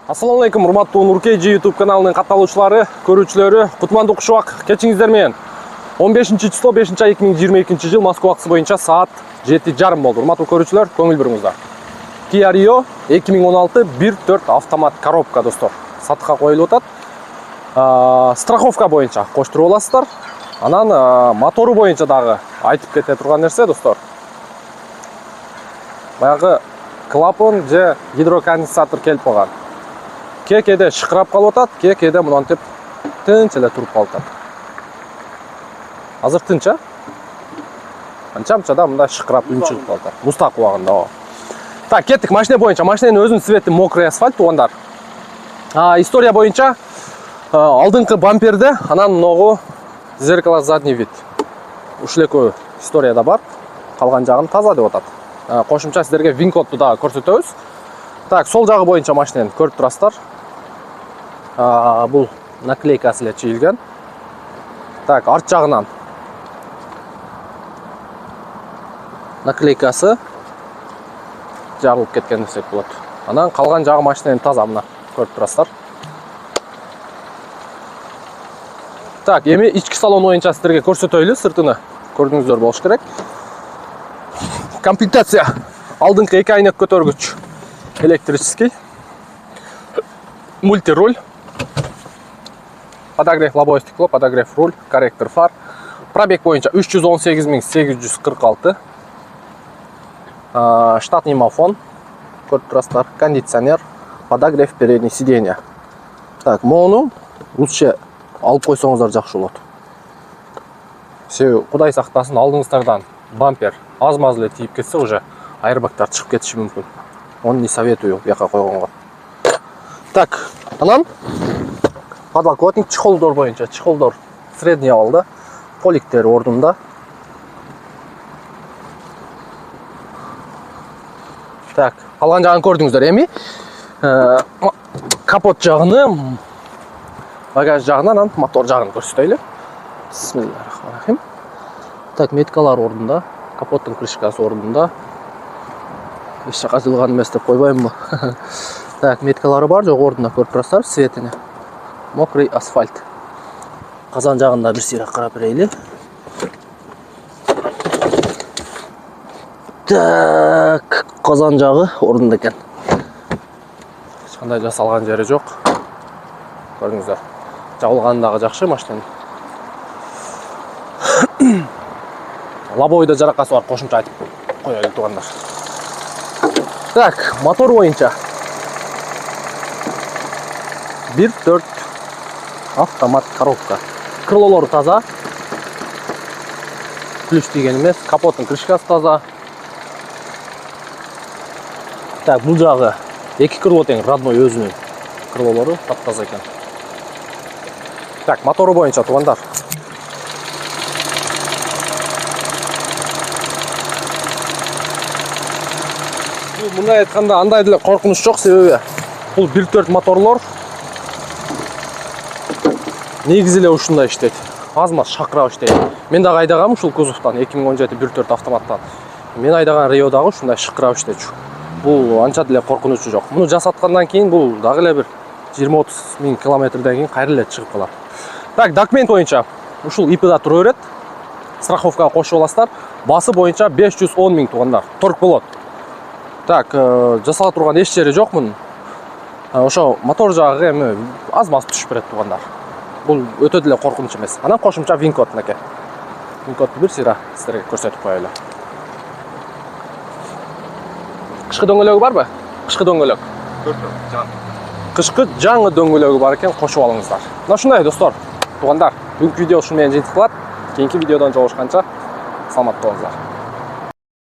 Assalamu алейкум, урматтуу Нуркейджи YouTube каналынын катталуучулары, көрүүчүлөрү, кутмандуу кушубак кечиңиздер менен. 15-число 5-ай 2022 жыл Москва убакыты боюнча саат 7:30 болду. Урматтуу көрүүчүлөр, көңүл буруңуздар. Kia Rio 2016 1.4 автомат коробка достор. Сатыкка коюлуп атат. Страховка боюнча коштуруп аласыздар. Анан мотору боюнча дагы айтып кете турган нерсе достор. Баягы клапан же гидроконденсатор келип калган. Кээде шықырап қалып атат, кээде мынантип тынч эле туруп калып атат. Азыр тынч, анча-мынчада мындай шықырап үн чыгып калып атат. Мустак убагында. Так, кеттик машина боюнча. Машинанын өзүнүн цвети мокрый асфальт туугандар. История боюнча алдыңкы бамперде, анан могу зеркало задний вид. Ушул экөө историяда бар. Калган жагын таза деп атат. Кошумча сиздерге вин-кодду дагы көрсөтөбүз. Так, сол жагы боюнча машинаны көрүп турасыздар. Бул наклейкасы эле чийилген. Так, арт жагынан наклейкасы жабылып кеткен десек болот. Анан калган жагы машинанын таза, мына көрүп турасыздар. Так, эми ички салон боюнча сиздерге көрсөтөйлү, сыртыны көрдүңүздөр болуш керек. Комплектация: алдыңкы 2 айнек көтөргүч электрический, мультируль, подогрев лобовое стекло, подогрев руль, корректор фар. Пробег боюнча 318 846. Штатный мафон, көрүп турасыздар, кондиционер, подогрев передний сиденья. Так, мону русча алып койсоңуздар жакшы болот. Себеби Кудай сактасын, алдыңыздардан бампер аз-маз эле тийип кетсе, уже айрбактар чыгып кетиши мүмкүн. Он не советую бияка койгонго. Так, анан подлокотник чехолдор боюнча, чехолдор средний абалда, поликтер ордунда. Так, калган жагын көрдүңүздөр. Эми капот жагыны, багаж жагын, анан мотор жагын көрсөтөйлү. Бисмиллахиррахманиррахим. Так, меткалар ордунда, капоттун крышкасы ордунда. Эч жака жылган эмес деп койбоймунбу? Так, меткалары бар, жок ордунда көрүп турасыздар, светини. Мокрый асфальт. Казан жагында бир сыйра карап берейли. Так, казан жагы ордунда экен. Эч кандай жасалган жери жок. Көрүңүздөр. Жабылганы дагы жакшы машинанын. Лобовойдо жаракасы бар, кошумча айтып коелу туугандар. Так, мотор боюнча 1.4 автомат коробка. Крылолору таза. Плюс деген эмес, капоттун крышкасы таза. Так, бул жагы 2 крыло тең, родной өзүнүн крылолору таптаза экен. Так, мотору боюнча туугандар. Мындай айтканда андай деле коркунуч жок, себеби бул 1.4 моторлор негизи эле ушундай иштейт. Аз-маз шакырап иштейт. Мен дагы айдагам ушул кузовтан 2017 1.4 автоматтан. Мен айдаган Rio дагы ушундай шакырап иштечү. Бул анча деле коркунучу жок. Муну жасаткандан кийин бул дагы эле бир 20-30 миң километрден кийин кайра эле чыгып калат. Так, документ боюнча ушул ИПда тура берет. Страховкага кошуп аласыздар. Басы боюнча 510 миң туугандар. Торг болот. Так, жасала турган эч жери жок мунун. Ошо мотор жагы эми аз-маз түшүп берет туугандар. Бул өтө деле коркунуч эмес. Анан кошумча вин-код мынакей. Вин-кодду бир сыйра сиздерге көрсөтүп коелу. Кышкы дөңгөлөгү барбы? Кышкы дөңгөлөк. Кышкы жаңы дөңгөлөгү бар экен, кошуп алыңыздар. Мына ушундай достор, туугандар. Бүгүнкү видео ушун менен жыйынтыкталат. Кийинки видеодон жолугушканча саламатта болуңуздар.